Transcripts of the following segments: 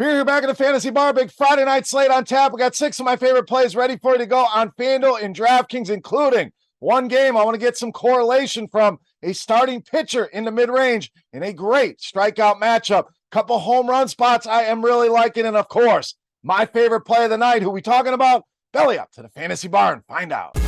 Beer here back in the Fantasy Bar. Big Friday night slate on tap. We got 6 of my favorite plays ready for you to go on FanDuel and DraftKings, including one game I want to get some correlation from, a starting pitcher in the mid-range in a great strikeout matchup. Couple home run spots I am really liking, and of course, my favorite play of the night. Who we talking about? Belly up to the Fantasy Bar and find out.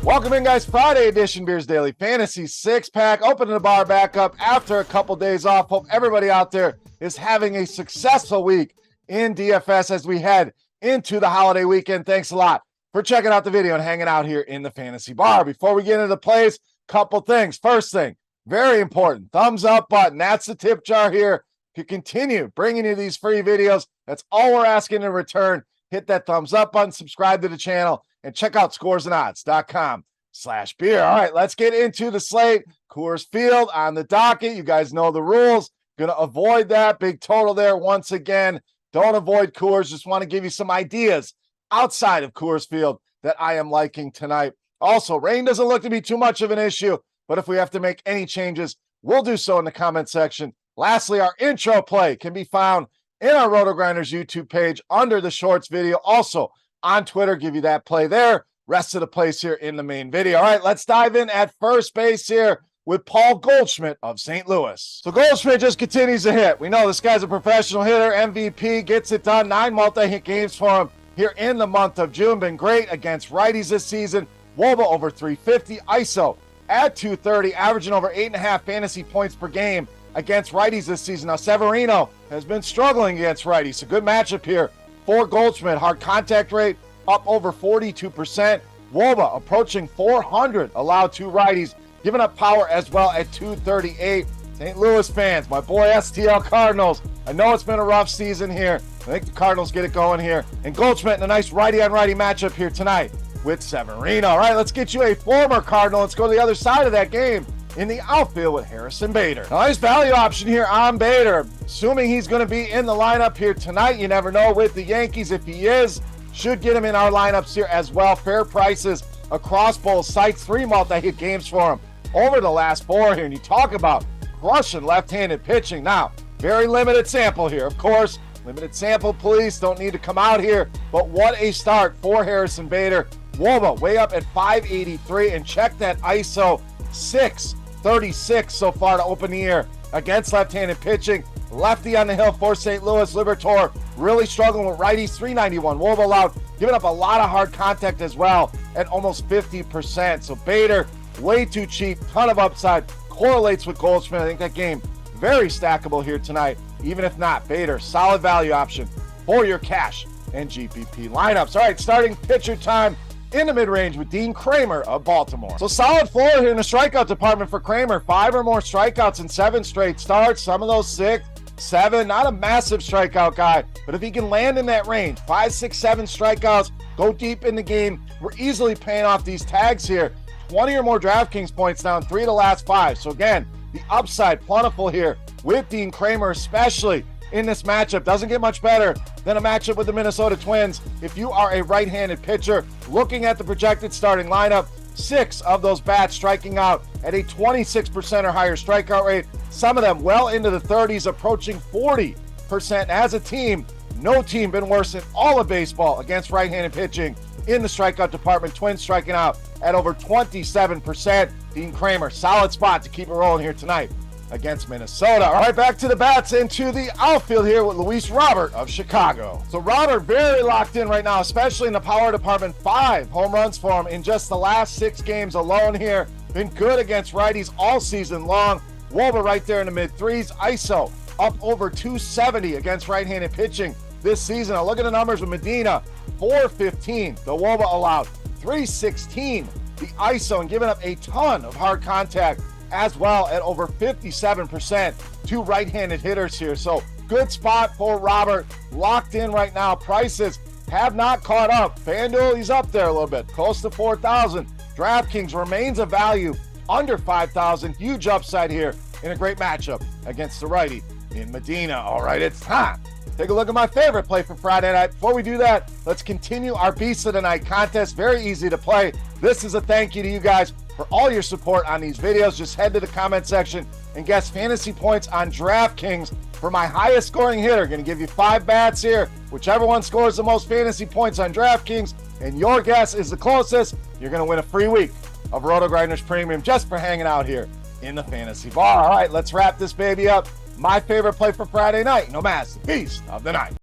Welcome in, guys. Friday edition Beers Daily Fantasy 6-pack. Opening the bar back up after a couple days off. Hope everybody out there is having a successful week in DFS as we head into the holiday weekend. Thanks a lot for checking out the video and hanging out here in the Fantasy Bar. Before we get into the plays, couple things. First thing, very important, thumbs up button. That's the tip jar here to continue bringing you these free videos. That's all we're asking in return. Hit that thumbs up button, subscribe to the channel, and check out scoresandodds.com/beer. All right, let's get into the slate. Coors Field on the docket. You guys know the rules. Going to avoid that big total there once again. Don't avoid Coors. Just want to give you some ideas outside of Coors Field that I am liking tonight. Also, rain doesn't look to be too much of an issue, but if we have to make any changes, we'll do so in the comment section. Lastly, our intro play can be found in our RotoGrinders YouTube page under the shorts video. Also on Twitter, give you that play there. Rest of the plays here in the main video. All right, let's dive in at first base here with Paul Goldschmidt of St. Louis. So Goldschmidt just continues to hit. We know this guy's a professional hitter, MVP, gets it done. 9 multi-hit games for him here in the month of June. Been great against righties this season. WOBA over 350, ISO at 230, averaging over 8.5 fantasy points per game against righties this season. Now, Severino has been struggling against righties. A good matchup here for Goldschmidt. Hard contact rate up over 42%. WOBA approaching 400 allowed to righties, giving up power as well at 238. St. Louis fans, my boy STL Cardinals, I know it's been a rough season here. I think the Cardinals get it going here. And Goldschmidt in a nice righty-on-righty matchup here tonight with Severino. All right, let's get you a former Cardinal. Let's go to the other side of that game in the outfield with Harrison Bader. Nice value option here on Bader. Assuming he's going to be in the lineup here tonight. You never know with the Yankees. If he is, should get him in our lineups here as well. Fair prices across both sites. 3 multi-hit games for him over the last 4 here. And you talk about crushing left-handed pitching. Now, very limited sample here. Of course, limited sample, please. Don't need to come out here. But what a start for Harrison Bader. WOBA way up at 583. And check that ISO 636 so far to open the year against left-handed pitching. Lefty on the hill for St. Louis. Liberatore really struggling with righties. 391 WOBA allowed, giving up a lot of hard contact as well at almost 50%. So Bader, way too cheap, ton of upside, correlates with Goldschmidt. I think that game very stackable here tonight. Even if not, Bader, solid value option for your cash and GPP lineups. All right, starting pitcher time in the mid-range with Dean KREMER of Baltimore. So solid floor here in the strikeout department for KREMER. 5 or more strikeouts in 7 straight starts. Some of those 6, 7. Not a massive strikeout guy, but if he can land in that range, 5, 6, 7 strikeouts, go deep in the game, we're easily paying off these tags here. 20 or more DraftKings points now in 3 of the last 5. So again, the upside plentiful here with Dean KREMER, especially in this matchup. Doesn't get much better than a matchup with the Minnesota Twins. If you are a right-handed pitcher, looking at the projected starting lineup, 6 of those bats striking out at a 26% or higher strikeout rate. Some of them well into the 30s, approaching 40%. As a team, no team been worse in all of baseball against right-handed pitching in the strikeout department. Twins striking out at over 27%. Dean KREMER, solid spot to keep it rolling here tonight against Minnesota. All right, back to the bats into the outfield here with Luis Robert of Chicago. So Robert very locked in right now, especially in the power department. 5 home runs for him in just the last 6 games alone here. Been good against righties all season long. WOBA right there in the mid-3s. ISO up over 270 against right-handed pitching this season. Now look at the numbers with Medina. 415, the WOBA allowed. 316, the ISO, and giving up a ton of hard contact as well at over 57% to right-handed hitters here. So good spot for Robert. Locked in right now. Prices have not caught up. FanDuel, he's up there a little bit, close to 4,000. DraftKings remains a value under 5,000. Huge upside here in a great matchup against the righty in Medina. All right, it's time. Take a look at my favorite play for Friday night. Before we do that, let's continue our Beast of the Night contest. Very easy to play. This is a thank you to you guys for all your support on these videos. Just head to the comment section and guess fantasy points on DraftKings for my highest scoring hitter. Going to give you 5 bats here. Whichever one scores the most fantasy points on DraftKings and your guess is the closest, you're going to win a free week of RotoGrinders Premium just for hanging out here in the fantasy bar. All right, let's wrap this baby up. My favorite play for Friday night, no mass, the beast of the night.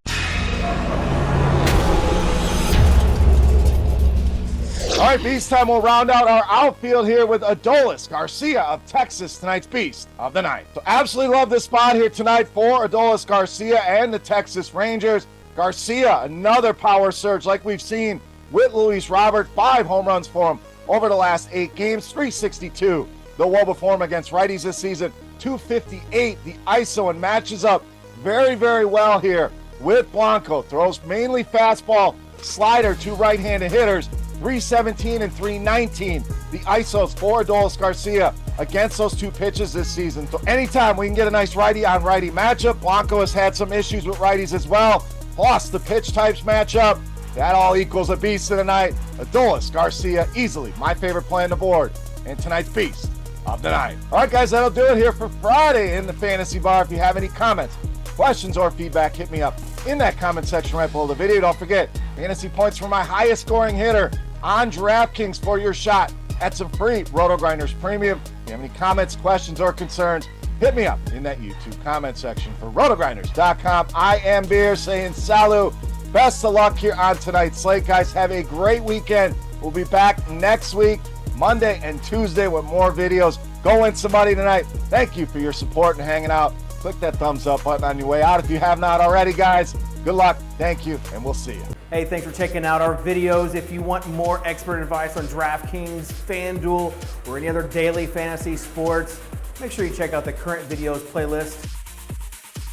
All right, Beast time. We'll round out our outfield here with ADOLIS GARCIA of Texas, tonight's Beast of the Night. So absolutely love this spot here tonight for ADOLIS GARCIA and the Texas Rangers. GARCIA, another power surge like we've seen with Luis Robert. 5 home runs for him over the last 8 games, 362. The woe before him against righties this season, 258. The ISO and matches up very, very well here with Blanco. Throws mainly fastball, slider to right-handed hitters. 317 and 319. The ISOs for ADOLIS GARCIA against those 2 pitches this season. So anytime we can get a nice righty on righty matchup, Blanco has had some issues with righties as well. Plus the pitch types matchup, that all equals a beast of the night. ADOLIS GARCIA, easily my favorite play on the board and tonight's Beast of the Night. All right, guys, that'll do it here for Friday in the Fantasy Bar. If you have any comments, questions, or feedback, hit me up in that comment section right below the video. Don't forget, fantasy points for my highest scoring hitter on DraftKings for your shot at some free RotoGrinders Premium. If you have any comments, questions, or concerns, hit me up in that YouTube comment section. For RotoGrinders.com, I am Beer saying salut. Best of luck here on tonight's slate, guys. Have a great weekend. We'll be back next week, Monday and Tuesday, with more videos. Go win some money tonight. Thank you for your support and hanging out. Click that thumbs up button on your way out if you have not already, guys. Good luck, thank you, and we'll see you. Hey, thanks for checking out our videos. If you want more expert advice on DraftKings, FanDuel, or any other daily fantasy sports, make sure you check out the current videos playlist